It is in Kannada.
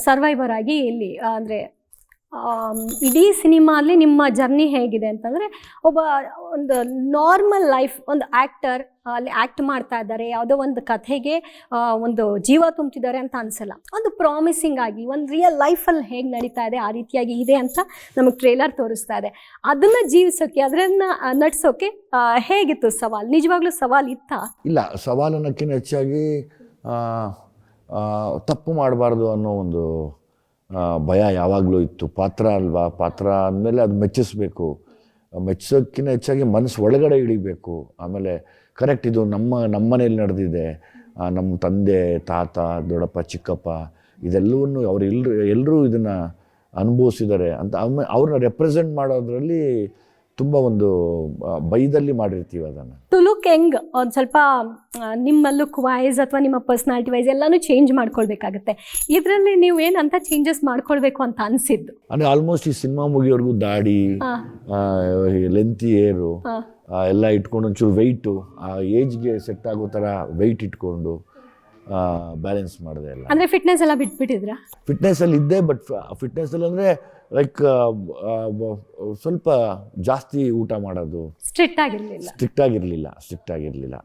ಸರ್ವೈವರ್ ಆಗಿ ಇಲ್ಲಿ ಅಂದರೆ ಇಡೀ ಸಿನಿಮಾಲಿ ನಿಮ್ಮ ಜರ್ನಿ ಹೇಗಿದೆ ಅಂತಂದರೆ ಒಂದು ನಾರ್ಮಲ್ ಲೈಫ್, ಒಂದು ಆ್ಯಕ್ಟರ್ ಅಲ್ಲಿ ಆ್ಯಕ್ಟ್ ಮಾಡ್ತಾ ಇದ್ದಾರೆ, ಯಾವುದೋ ಒಂದು ಕಥೆಗೆ ಒಂದು ಜೀವ ತುಂಬ್ತಿದ್ದಾರೆ ಅಂತ ಅನಿಸಲ್ಲ. ಒಂದು ಪ್ರಾಮಿಸಿಂಗ್ ಆಗಿ ಒಂದು ರಿಯಲ್ ಲೈಫಲ್ಲಿ ಹೇಗೆ ನಡೀತಾ ಇದೆ ಆ ರೀತಿಯಾಗಿ ಇದೆ ಅಂತ ನಮಗೆ ಟ್ರೇಲರ್ ತೋರಿಸ್ತಾ ಇದೆ. ಅದನ್ನು ಜೀವಿಸೋಕ್ಕೆ, ಅದನ್ನು ನಡ್ಸೋಕ್ಕೆ ಹೇಗಿತ್ತು ಸವಾಲು? ನಿಜವಾಗ್ಲೂ ಸವಾಲು ಇತ್ತಾ? ಇಲ್ಲ, ಸವಾಲನ್ನಕ್ಕಿಂತ ಹೆಚ್ಚಾಗಿ ತಪ್ಪು ಮಾಡಬಾರ್ದು ಅನ್ನೋ ಒಂದು ಭಯ ಯಾವಾಗಲೂ ಇತ್ತು. ಪಾತ್ರ ಅಲ್ವಾ, ಪಾತ್ರ ಅಂದಮೇಲೆ ಅದು ಮೆಚ್ಚಿಸ್ಬೇಕು, ಮೆಚ್ಚೋಕ್ಕಿಂತ ಹೆಚ್ಚಾಗಿ ಮನಸ್ಸು ಒಳಗಡೆ ಇಳಿಬೇಕು. ಆಮೇಲೆ ಕರೆಕ್ಟ್, ಇದು ನಮ್ಮ ಮನೇಲಿ ನಡೆದಿದೆ, ನಮ್ಮ ತಂದೆ, ತಾತ, ದೊಡ್ಡಪ್ಪ, ಚಿಕ್ಕಪ್ಪ ಇದೆಲ್ಲವನ್ನು ಎಲ್ಲರೂ ಇದನ್ನು ಅನುಭವಿಸಿದ್ದಾರೆ ಅಂತ ಅವ್ರನ್ನ ರೆಪ್ರೆಸೆಂಟ್ ಮಾಡೋದ್ರಲ್ಲಿ ತುಂಬ ಒಂದು ಬೈದಲ್ಲಿ ಮಾಡಿರ್ತೀವಿ ಅದನ್ನು. ಟು ಲುಕ್ ಹೆಂಗ್ ಒಂದು ಸ್ವಲ್ಪ ನಿಮ್ಮ ಲುಕ್ ವೈಸ್ ಅಥವಾ ನಿಮ್ಮ ಪರ್ಸ್ನಾಲಿಟಿ ವೈಸ್ ಎಲ್ಲನೂ ಚೇಂಜ್ ಮಾಡ್ಕೊಳ್ಬೇಕಾಗತ್ತೆ. ಇದರಲ್ಲಿ ನೀವು ಏನಂತ ಚೇಂಜಸ್ ಮಾಡ್ಕೊಳ್ಬೇಕು ಅಂತ ಅನಿಸಿದ್ದು? ಅಂದರೆ ಆಲ್ಮೋಸ್ಟ್ ಈ ಸಿನಿಮಾ ಮುಗಿಯೋವರೆಗೂ ದಾಡಿ, ಲೆಂತಿ ಏರು ಎಲ್ಲ ಇಟ್ಕೊಂಡು ಒಂಚೂರು ವೆಯ್ಟು ಆ ಏಜ್ಗೆ ಸೆಟ್ ಆಗೋ ಥರ ವೆಯ್ಟ್ ಇಟ್ಕೊಂಡು ಬ್ಯಾಲೆನ್ಸ್ ಮಾಡಿದೆ ಎಲ್ಲ. ಅಂದರೆ ಫಿಟ್ನೆಸ್ ಎಲ್ಲ ಬಿಟ್ಬಿಟ್ಟಿದ್ರಾ? ಫಿಟ್ನೆಸ್ಸಲ್ಲಿ ಇದ್ದೆ, ಬಟ್ ಫಿಟ್ನೆಸ್ಸಲ್ಲಿ ಅಂದರೆ ಲೈಕ್ ಸ್ವಲ್ಪ ಜಾಸ್ತಿ ಊಟ ಮಾಡೋದು, ಸ್ಟ್ರಿಕ್ಟ್ ಆಗಿರಲಿಲ್ಲ.